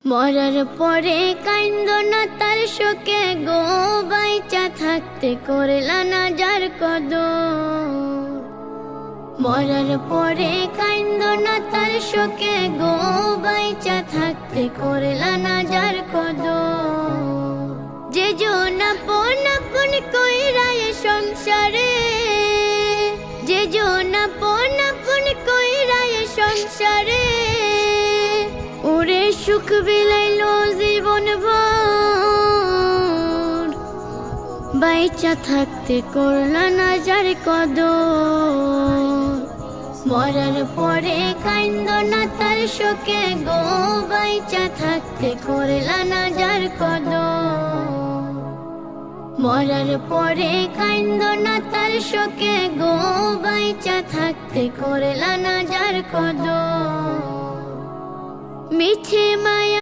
মরার পরে কাইন্দ না তার শোকে গো, বাইচা থাকতে করলা না যার কদর। মরার পরে কাইন্দ না তার শোকে গো, বাইচা থাকতে করলা না যার কদর। যে জন আপন আপন কইরা এ সংসারে, যে জন আপন আপন কইরা এ সংসারে, ওরে সুখ বিলাইলো জীবন ভর, বাইচা থাকতে করলা না যার কদর। মরার পরে কাইন্দ না তার শোকে গো, বাইচা থাকতে করলা না যার কদর। মরার পরে কাইন্দ না তার শোকে গো, বাইচা থাকতে করলা না যার কদর। মিছে মায়া